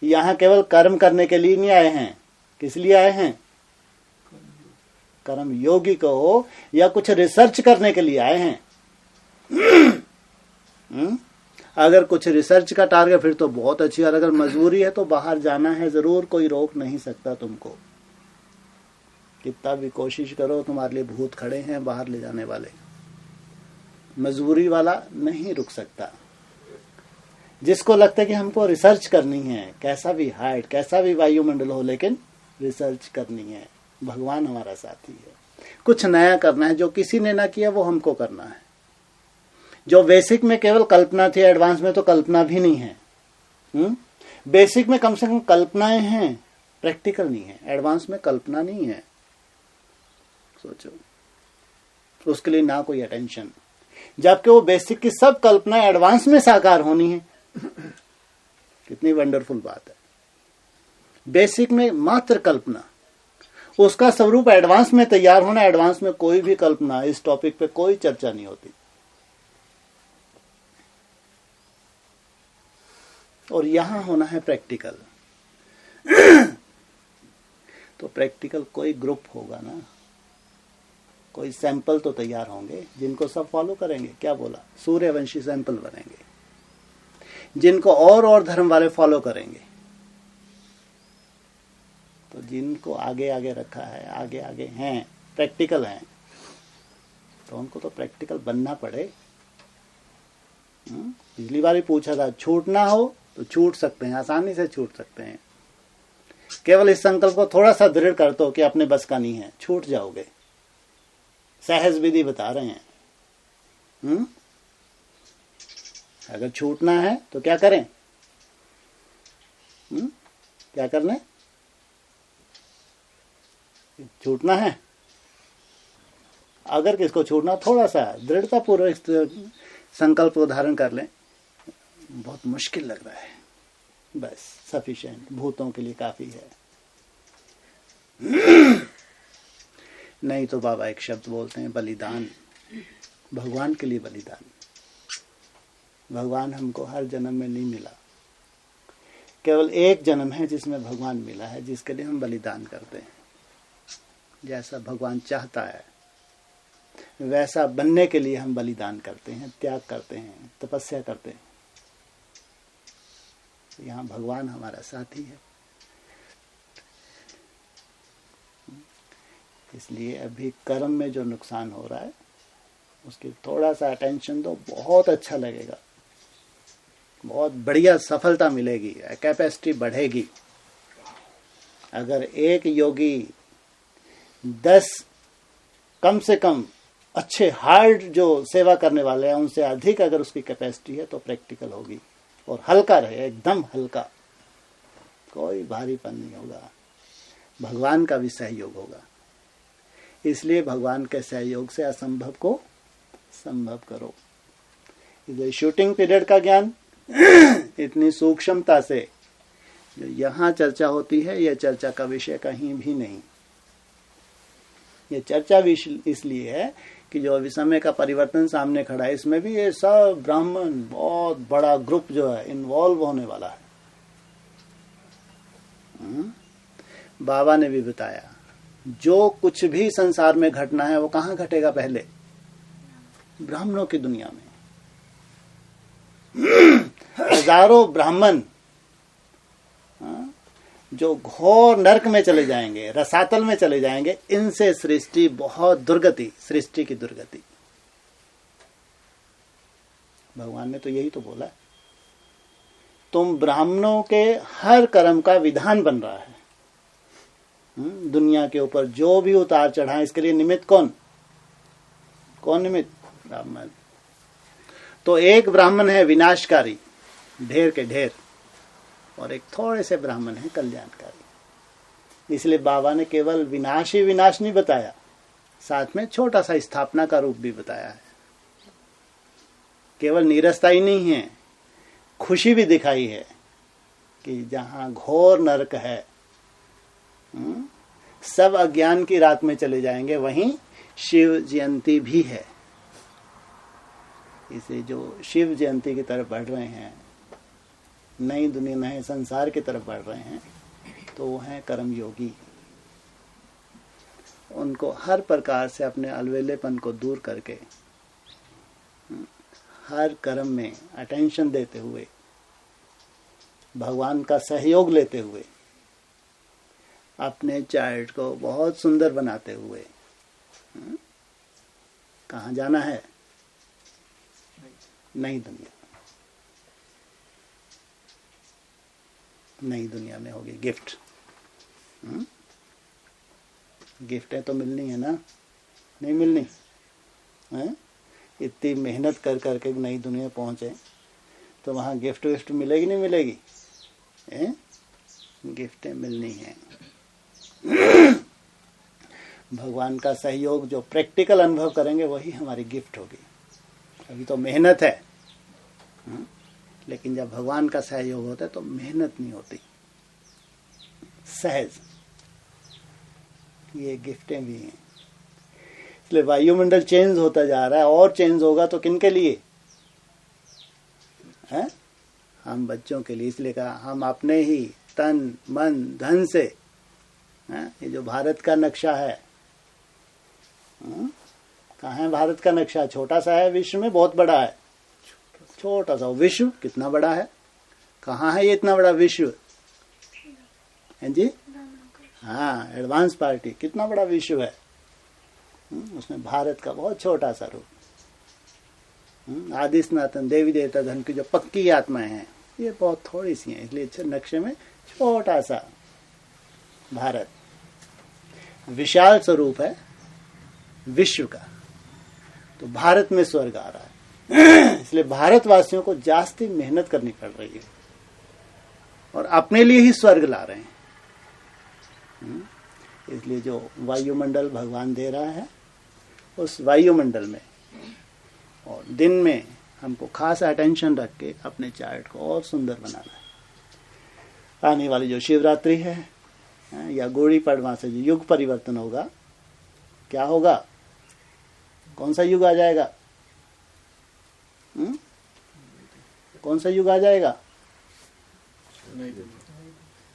यहां केवल कर्म करने के लिए नहीं आए हैं। किस लिए आए हैं? कर्म योगी को हो या कुछ रिसर्च करने के लिए आए हैं। अगर कुछ रिसर्च का टारगेट फिर तो बहुत अच्छी, और अगर मजबूरी है तो बाहर जाना है जरूर, कोई रोक नहीं सकता तुमको। कितना भी कोशिश करो, तुम्हारे लिए भूत खड़े हैं बाहर ले जाने वाले, मजबूरी वाला नहीं रुक सकता। जिसको लगता है कि हमको रिसर्च करनी है, कैसा भी हाइट, कैसा भी वायुमंडल हो, लेकिन रिसर्च करनी है, भगवान हमारा साथी है। कुछ नया करना है, जो किसी ने ना किया वो हमको करना है। जो बेसिक में केवल कल्पना थी, एडवांस में तो कल्पना भी नहीं है। बेसिक में कम से कम कल्पनाएं हैं, प्रैक्टिकल नहीं है। एडवांस में कल्पना नहीं है। सोचो, उसके लिए ना कोई अटेंशन। जबकि वो बेसिक की सब कल्पना एडवांस में साकार होनी है। कितनी वंडरफुल बात है। बेसिक में मात्र कल्पना, उसका स्वरूप एडवांस में तैयार होना। एडवांस में कोई भी कल्पना, इस टॉपिक पे कोई चर्चा नहीं होती। और यहां होना है प्रैक्टिकल। तो प्रैक्टिकल कोई ग्रुप होगा ना, कोई सैंपल तो तैयार होंगे जिनको सब फॉलो करेंगे। क्या बोला? सूर्यवंशी सैंपल बनेंगे जिनको और धर्म वाले फॉलो करेंगे। तो जिनको आगे आगे रखा है, आगे आगे हैं, प्रैक्टिकल हैं, तो उनको तो प्रैक्टिकल बनना पड़े। पिछली बार ही पूछा था, छूटना हो तो छूट सकते हैं, आसानी से छूट सकते हैं। केवल इस संकल्प को थोड़ा सा दृढ़ कर दो कि अपने बस का नहीं है, छूट जाओगे। सहज विधि बता रहे हैं। अगर छूटना है तो क्या करें? क्या करना है? छूटना है। अगर किसको छूटना, थोड़ा सा दृढ़ता पूर्वक संकल्प को धारण कर लें। बहुत मुश्किल लग रहा है, बस सफिशिएंट, भूतों के लिए काफी है। नहीं तो बाबा एक शब्द बोलते हैं, बलिदान। भगवान के लिए बलिदान। भगवान हमको हर जन्म में नहीं मिला, केवल एक जन्म है जिसमें भगवान मिला है, जिसके लिए हम बलिदान करते हैं। जैसा भगवान चाहता है वैसा बनने के लिए हम बलिदान करते हैं, त्याग करते हैं, तपस्या करते हैं। यहाँ भगवान हमारा साथी है। इसलिए अभी कर्म में जो नुकसान हो रहा है उसकी थोड़ा सा अटेंशन दो, बहुत अच्छा लगेगा, बहुत बढ़िया सफलता मिलेगी, कैपेसिटी बढ़ेगी। अगर एक योगी 10 कम से कम अच्छे हार्ड जो सेवा करने वाले हैं उनसे अधिक अगर उसकी कैपेसिटी है तो प्रैक्टिकल होगी। और हल्का रहे, एकदम हल्का, कोई भारीपन नहीं होगा। भगवान का भी सहयोग होगा। इसलिए भगवान के सहयोग से असंभव को संभव करो। इसलिए शूटिंग पीरियड का ज्ञान इतनी सूक्ष्मता से जो यहाँ चर्चा होती है, यह चर्चा का विषय कहीं भी नहीं। ये चर्चा इसलिए है कि जो अभी समय का परिवर्तन सामने खड़ा है, इसमें भी ये सब ब्राह्मण, बहुत बड़ा ग्रुप जो है इन्वॉल्व होने वाला है। बाबा ने भी बताया, जो कुछ भी संसार में घटना है वो कहाँ घटेगा? पहले ब्राह्मणों की दुनिया में। हजारों ब्राह्मण जो घोर नरक में चले जाएंगे, रसातल में चले जाएंगे, इनसे सृष्टि बहुत दुर्गति, सृष्टि की दुर्गति। भगवान ने तो यही तो बोला, तुम ब्राह्मणों के हर कर्म का विधान बन रहा है। दुनिया के ऊपर जो भी उतार चढ़ा, इसके लिए निमित्त कौन निमित्त? ब्राह्मण। तो एक ब्राह्मण है विनाशकारी, ढेर के ढेर, और एक थोड़े से ब्राह्मण है कल्याणकारी। इसलिए बाबा ने केवल विनाश ही विनाश नहीं बताया, साथ में छोटा सा स्थापना का रूप भी बताया है। केवल नीरसता ही नहीं है, खुशी भी दिखाई है कि जहां घोर नरक है, सब अज्ञान की रात में चले जाएंगे, वहीं शिव जयंती भी है। इसे जो शिव जयंती की तरफ बढ़ रहे हैं, नई दुनिया, नए संसार की तरफ बढ़ रहे हैं, तो वो हैं कर्मयोगी। उनको हर प्रकार से अपने अलवेलेपन को दूर करके, हर कर्म में अटेंशन देते हुए, भगवान का सहयोग लेते हुए, अपने चाइल्ड को बहुत सुंदर बनाते हुए कहाँ जाना है? नई दुनिया। नई दुनिया में होगी गिफ्ट। गिफ्टें तो मिलनी है ना, नहीं मिलनी है? इतनी मेहनत कर करके नई दुनिया पहुंचे तो वहाँ गिफ्ट विफ्ट मिलेगी नहीं मिलेगी? गिफ्टें मिलनी है। भगवान का सहयोग जो प्रैक्टिकल अनुभव करेंगे वही हमारी गिफ्ट होगी। अभी तो मेहनत है, लेकिन जब भगवान का सहयोग होता है तो मेहनत नहीं होती, सहज। ये गिफ्टें भी हैं। इसलिए वायुमंडल चेंज होता जा रहा है, और चेंज होगा तो किनके लिए है? हम बच्चों के लिए। इसलिए कहा हम अपने ही तन मन धन से, ये जो भारत का नक्शा है, कहाँ है भारत का नक्शा? छोटा सा है, विश्व में बहुत बड़ा है। छोटा सा विश्व कितना बड़ा है? कहाँ है ये इतना बड़ा विश्व? हैं जी? हाँ, एडवांस पार्टी कितना बड़ा विश्व है, उसमें भारत का बहुत छोटा सा रूप। आदि सनातन देवी देवता धन की जो पक्की आत्माएं हैं ये बहुत थोड़ी सी हैं, इसलिए नक्शे में छोटा सा भारत। विशाल स्वरूप है विश्व का, तो भारत में स्वर्ग आ रहा है। इसलिए भारतवासियों को जास्ती मेहनत करनी पड़ रही है और अपने लिए ही स्वर्ग ला रहे हैं। इसलिए जो वायुमंडल भगवान दे रहा है, उस वायुमंडल में और दिन में हमको खास अटेंशन रख के अपने चार्ट को और सुंदर बनाना है। आने वाली जो शिवरात्रि है या गुड़ी पड़वा से जो युग परिवर्तन होगा, क्या होगा? कौन सा युग आ जाएगा? कौन सा युग आ जाएगा?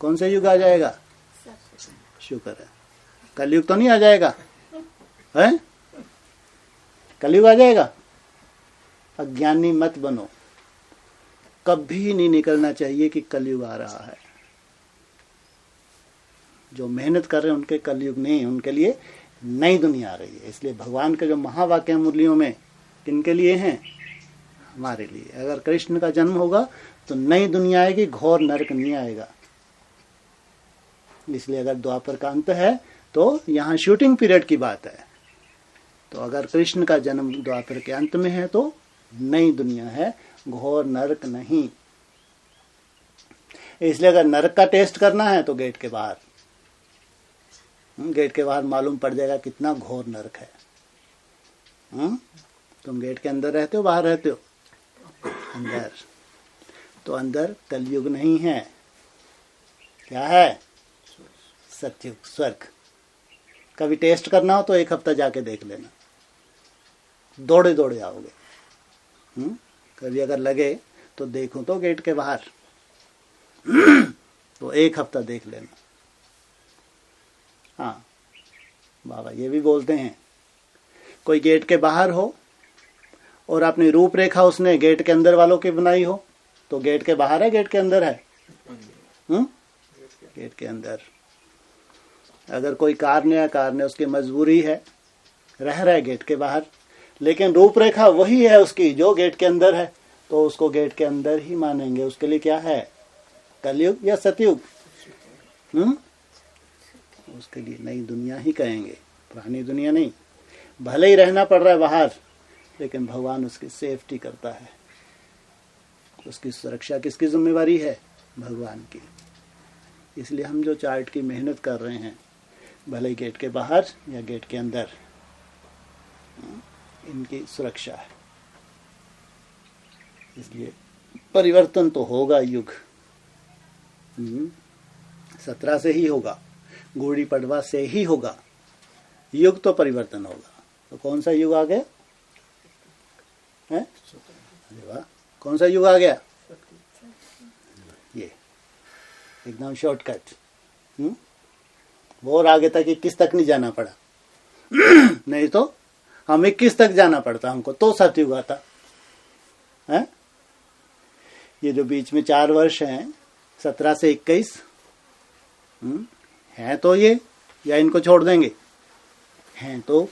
कौन सा युग आ जाएगा? शुक्र है, कलयुग तो नहीं आ जाएगा है? कलयुग आ जाएगा? अज्ञानी मत बनो, कभी नहीं निकलना चाहिए कि कलयुग आ रहा है। जो मेहनत कर रहे हैं उनके कलयुग नहीं, उनके लिए नई दुनिया आ रही है। इसलिए भगवान के जो महावाक्य मुरलियों में किनके लिए हैं? हमारे लिए। अगर कृष्ण का जन्म होगा तो नई दुनिया आएगी, घोर नरक नहीं आएगा। इसलिए अगर द्वापर का अंत है तो यहाँ शूटिंग पीरियड की बात है। तो अगर कृष्ण का जन्म द्वापर के अंत में है तो नई दुनिया है, घोर नरक नहीं। इसलिए अगर नरक का टेस्ट करना है तो गेट के बाहर, गेट के बाहर मालूम पड़ जाएगा कितना घोर नरक है। तुम गेट के अंदर रहते हो, बाहर रहते हो? अंदर। तो अंदर कलयुग नहीं है, क्या है? सत्युग, स्वर्ग। कभी टेस्ट करना हो तो एक हफ्ता जाके देख लेना, दौड़े दौड़े आओगे। कभी अगर लगे तो देखो तो गेट के बाहर तो एक हफ्ता देख लेना। हाँ, बाबा ये भी बोलते हैं, कोई गेट के बाहर हो और अपनी रूपरेखा उसने गेट के अंदर वालों की बनाई हो तो गेट के बाहर है, गेट के अंदर है? गेट के अंदर। अगर कोई कारण है, उसकी मजबूरी है, रह रहा है गेट के बाहर, लेकिन रूपरेखा वही है उसकी जो गेट के अंदर है, तो उसको गेट के अंदर ही मानेंगे। उसके लिए क्या है? कलयुग या सतयुग? उसके लिए नई दुनिया ही कहेंगे, पुरानी दुनिया नहीं। भले ही रहना पड़ रहा है बाहर, लेकिन भगवान उसकी सेफ्टी करता है। उसकी सुरक्षा किसकी जिम्मेवारी है? भगवान की। इसलिए हम जो चार्ट की मेहनत कर रहे हैं, भले ही गेट के बाहर या गेट के अंदर, इनकी सुरक्षा है। इसलिए परिवर्तन तो होगा, युग 17 से ही होगा, गुड़ी पड़वा से ही होगा, युग तो परिवर्तन होगा। तो कौन सा युग आ गया है? अरे वाह, कौन सा युग आ गया? ये एकदम शॉर्टकट। और आगे तक 21 तक नहीं जाना पड़ा नहीं तो हम 21 तक जाना पड़ता हमको, तो सतयुग आता है। ये जो बीच में 4 वर्ष हैं, 17 से 21 हैं तो ये, या इनको छोड़ देंगे? हैं तो।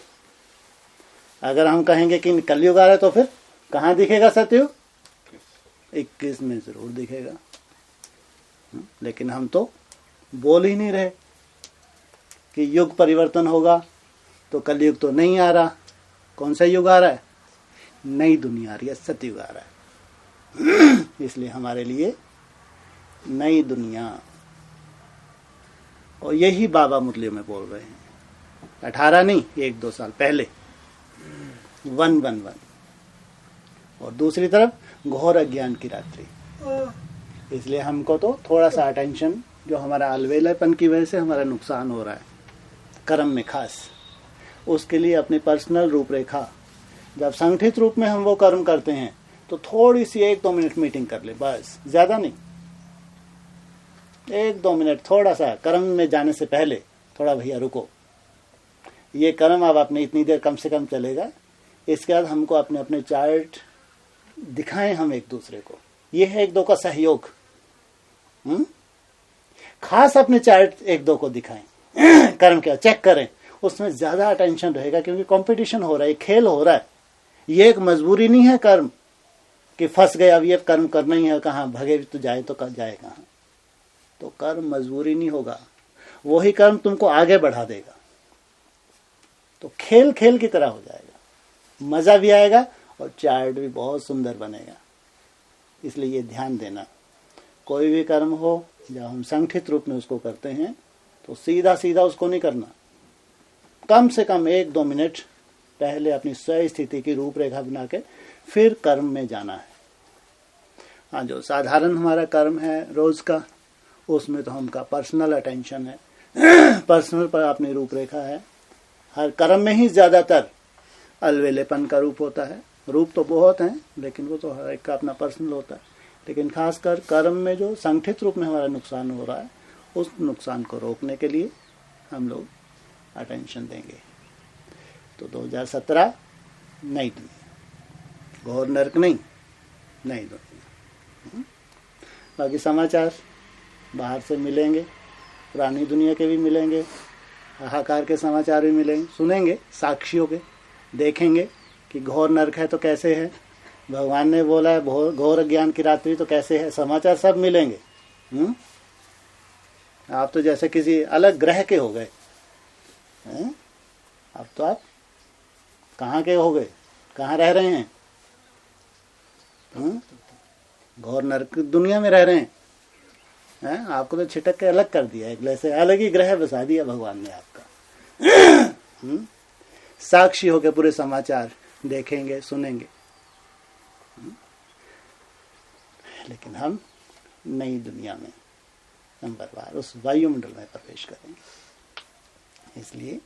अगर हम कहेंगे कि कलयुग आ रहा है तो फिर कहाँ दिखेगा सतयुग? 21 में जरूर दिखेगा। लेकिन हम तो बोल ही नहीं रहे कि युग परिवर्तन होगा, तो कलयुग तो नहीं आ रहा। कौन सा युग आ रहा है? नई दुनिया आ रही है, सतयुग आ रहा है। इसलिए हमारे लिए नई दुनिया, और यही बाबा मुरलियों में बोल रहे हैं। 18 नहीं, 1-2 साल पहले 1-1-1 और दूसरी तरफ घोर अज्ञान की रात्रि। इसलिए हमको तो थोड़ा सा अटेंशन, जो हमारा अलवेलापन की वजह से हमारा नुकसान हो रहा है कर्म में खास, उसके लिए अपनी पर्सनल रूपरेखा, जब संगठित रूप में हम वो कर्म करते हैं तो थोड़ी सी 1-2 मिनट मीटिंग कर ले, बस, ज्यादा नहीं, 1-2 मिनट थोड़ा सा कर्म में जाने से पहले थोड़ा भैया रुको, ये कर्म अब अपने इतनी देर कम से कम चलेगा, इसके बाद हमको अपने अपने चार्ट दिखाएं हम एक दूसरे को, ये है एक दो का सहयोग। खास अपने चार्ट एक दो को दिखाएं कर्म क्या चेक करें, उसमें ज्यादा अटेंशन रहेगा, क्योंकि कंपटीशन हो रहा है, खेल हो रहा है, ये एक मजबूरी नहीं है कर्म कि फंस गए अब ये कर्म करना ही है, कहाँ भगे तो जाए तो जाए कहाँ, तो कर्म मजबूरी नहीं होगा, वही कर्म तुमको आगे बढ़ा देगा, तो खेल खेल की तरह हो जाएगा, मजा भी आएगा और चार्ट भी बहुत सुंदर बनेगा। इसलिए ये ध्यान देना, कोई भी कर्म हो जब हम संगठित रूप में उसको करते हैं तो सीधा सीधा उसको नहीं करना, कम से कम 1-2 मिनट पहले अपनी स्वयं स्थिति की रूपरेखा बना के फिर कर्म में जाना है। हाँ, जो साधारण हमारा कर्म है रोज का, उसमें तो हमका पर्सनल अटेंशन है पर्सनल पर अपनी रूपरेखा है। हर कर्म में ही ज्यादातर अलवेलेपन का रूप होता है, रूप तो बहुत हैं लेकिन वो तो हर एक का अपना पर्सनल होता है, लेकिन खासकर कर्म में जो संगठित रूप में हमारा नुकसान हो रहा है, उस नुकसान को रोकने के लिए हम लोग अटेंशन देंगे। तो 2017 नई दुनिया, घोर नरक नहीं, नई दुनिया। बाकी समाचार बाहर से मिलेंगे, पुरानी दुनिया के भी मिलेंगे, हाहाकार के समाचार भी मिलेंगे, सुनेंगे साक्षियों के, देखेंगे कि घोर नरक है तो कैसे है, भगवान ने बोला है घोर अज्ञान की रात्रि तो कैसे है, समाचार सब मिलेंगे। आप तो जैसे किसी अलग ग्रह के हो गए, अब तो आप कहाँ के हो गए, कहाँ रह रहे हैं, घोर नरक दुनिया में रह रहे हैं। आपको तो छिटक के अलग कर दिया, एक से अलग ही ग्रह बसा दिया भगवान ने आपका। साक्षी होकर पूरे समाचार देखेंगे, सुनेंगे, लेकिन हम नई दुनिया में नंबर बार उस वायुमंडल में प्रवेश करेंगे। इसलिए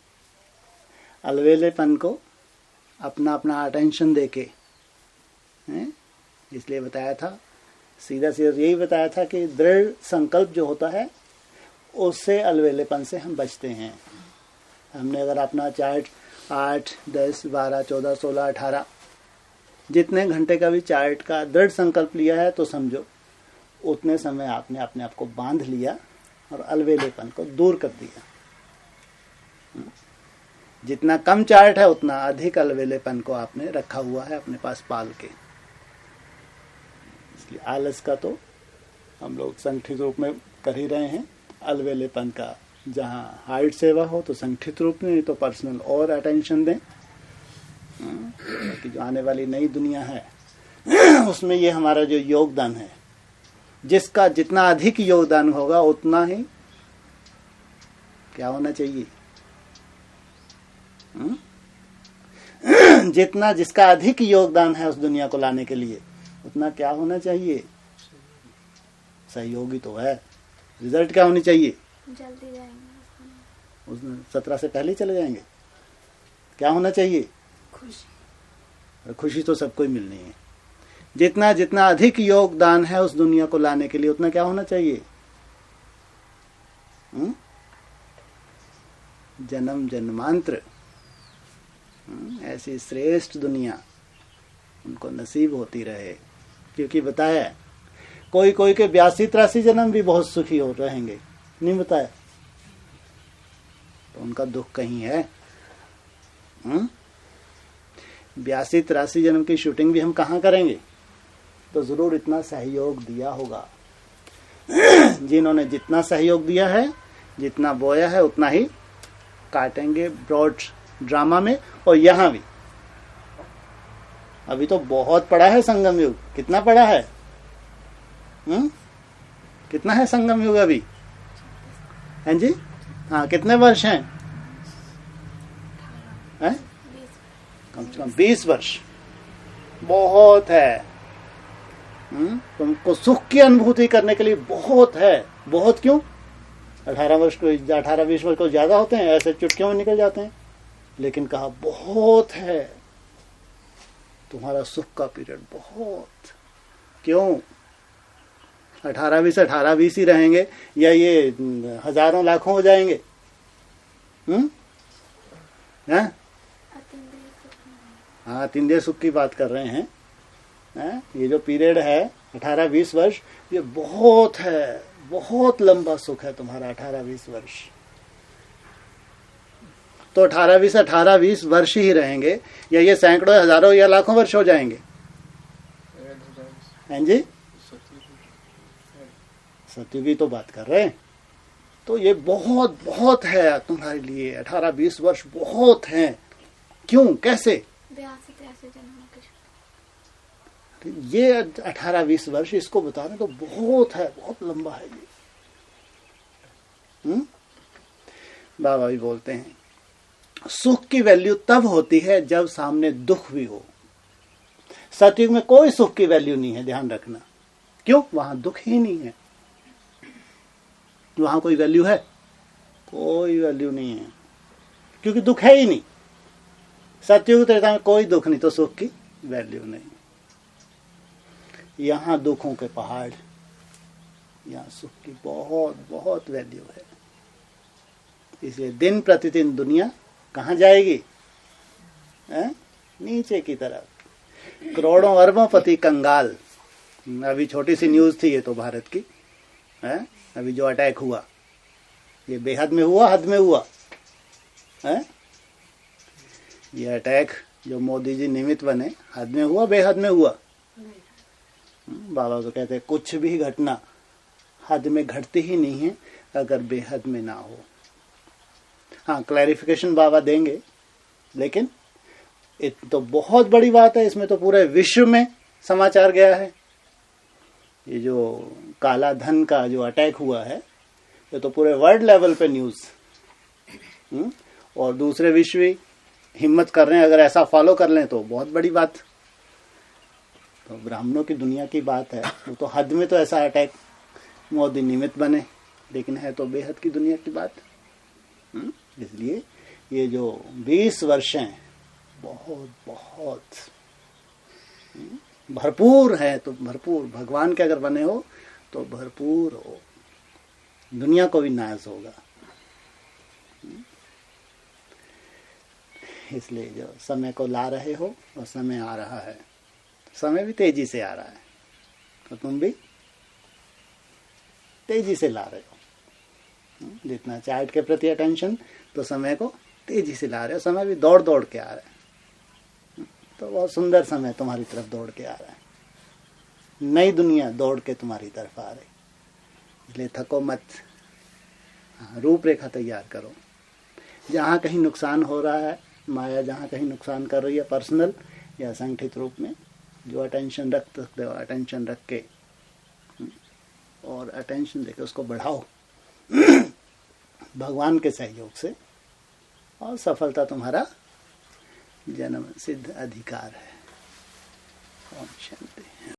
अलवेलेपन को अपना अपना अटेंशन देके, इसलिए बताया था, सीधा सीधा यही बताया था कि दृढ़ संकल्प जो होता है उससे अलवेलेपन से हम बचते हैं। हमने अगर अपना चार्ट 8, 10, 12, 14, 16, 18 जितने घंटे का भी चार्ट का दृढ़ संकल्प लिया है, तो समझो उतने समय आपने अपने आप को बांध लिया और अलवेलेपन को दूर कर दिया। जितना कम चार्ट है उतना अधिक अलवेलेपन को आपने रखा हुआ है अपने पास पाल के। इसलिए आलस का तो हम लोग संगठित रूप में कर ही रहे हैं, अलवेलेपन का जहाँ हार्ड सेवा हो तो संगठित रूप में, नहीं तो पर्सनल और अटेंशन दें। कि जो आने वाली नई दुनिया है उसमें ये हमारा जो योगदान है, जिसका जितना अधिक योगदान होगा उतना ही क्या होना चाहिए, जितना जिसका अधिक योगदान है उस दुनिया को लाने के लिए उतना क्या होना चाहिए, सहयोगी तो है। रिजल्ट क्या होनी चाहिए, जल्दी जाएंगे, उस 17 से पहले चले जाएंगे। क्या होना चाहिए, खुशी। खुशी तो सबको ही मिलनी है। जितना जितना अधिक योगदान है उस दुनिया को लाने के लिए उतना क्या होना चाहिए, जन्म जन्मांतर ऐसी श्रेष्ठ दुनिया उनको नसीब होती रहे। क्योंकि बताया कोई कोई के 82-83 जन्म भी बहुत सुखी हो रहेंगे, नहीं बताया, तो उनका दुख कहीं है। 82-83 जन्म की शूटिंग भी हम कहाँ करेंगे, तो जरूर इतना सहयोग दिया होगा। जिन्होंने जितना सहयोग दिया है, जितना बोया है उतना ही काटेंगे ब्रॉड ड्रामा में। और यहाँ भी अभी तो बहुत पड़ा है संगम युग, कितना पड़ा है, कितना है संगम युग अभी, हैं जी, हाँ कितने वर्ष हैं, कम से कम 20 वर्ष। बहुत है। तुमको सुख की अनुभूति करने के लिए बहुत है। बहुत क्यों? 18-20 वर्ष को ज्यादा होते हैं, ऐसे चुटकियों में निकल जाते हैं। लेकिन कहा बहुत है तुम्हारा सुख का पीरियड, बहुत। क्यों? 18-20 ही रहेंगे या ये हजारों लाखों हो जाएंगे? हैं? हाँ, 3 देह सुख की बात कर रहे हैं। ये जो पीरियड है 18-20 वर्ष, ये बहुत है, बहुत लंबा सुख है तुम्हारा 18-20 वर्ष। तो 18-20 वर्ष ही रहेंगे या ये सैकड़ों, हजारों या लाखों वर्ष हो जाएंगे? हैं जी? सत्य की तो बात कर रहे हैं। तो ये बहुत बहुत है तुम्हारे लिए, 18-20 वर्ष बहुत हैं। क्यों? कैसे? ये 18-20 वर्ष इसको बता रहे तो बहुत है, बहुत लंबा है ये। बाबा भी बोलते हैं सुख की वैल्यू तब होती है जब सामने दुख भी हो। सतयुग में कोई सुख की वैल्यू नहीं है, ध्यान रखना। क्यों? वहां दुख ही नहीं है। वहां कोई वैल्यू है? कोई वैल्यू नहीं है, क्योंकि दुख है ही नहीं। सतयुग त्रेता में कोई दुख नहीं, तो सुख की वैल्यू नहीं। यहां दुखों के पहाड़, यहां सुख की बहुत बहुत वैल्यू है। इसलिए दिन प्रतिदिन दुनिया कहां जाएगी? नीचे की तरफ। करोड़ों अरबों पति कंगाल। अभी छोटी सी न्यूज थी ये तो भारत की। अभी जो अटैक हुआ, ये बेहद में हुआ, हद में हुआ? ये अटैक जो मोदी जी निमित्त बने, हद में हुआ, बेहद में हुआ? बाबा तो कहते हैं कुछ भी घटना हद में घटती ही नहीं है अगर बेहद में ना हो। हाँ, क्लैरिफिकेशन बाबा देंगे, लेकिन तो बहुत बड़ी बात है। इसमें तो पूरे विश्व में समाचार गया है। ये जो काला धन का जो अटैक हुआ है, ये तो पूरे वर्ल्ड लेवल पे न्यूज। और दूसरे विश्व भी हिम्मत कर रहे हैं, अगर ऐसा फॉलो कर लें तो बहुत बड़ी बात। तो ब्राह्मणों की दुनिया की बात है। वो तो हद में तो ऐसा अटैक मोदी निमित्त बने, लेकिन है तो बेहद की दुनिया की बात। इसलिए ये जो 20 वर्ष हैं बहुत बहुत भरपूर है। तो भरपूर भगवान के अगर बने हो तो भरपूर हो, दुनिया को भी नाज होगा। इसलिए जो समय को ला रहे हो और समय आ रहा है, समय भी तेजी से आ रहा है, तो तुम भी तेजी से ला रहे हो। जितना चार्ट के प्रति अटेंशन, तो समय को तेजी से ला रहे हो। समय भी दौड़ दौड़ के आ रहा है, तो बहुत सुंदर समय तुम्हारी तरफ दौड़ के आ रहा है। नई दुनिया दौड़ के तुम्हारी तरफ आ रही। इसलिए थको मत, रूपरेखा तैयार करो। जहाँ कहीं नुकसान हो रहा है, माया जहाँ कहीं नुकसान कर रही है, पर्सनल या संगठित रूप में, जो अटेंशन रख सकते हो अटेंशन रख के, और अटेंशन देके उसको बढ़ाओ भगवान के सहयोग से, और सफलता तुम्हारा जन्म सिद्ध अधिकार है। ओम शांति।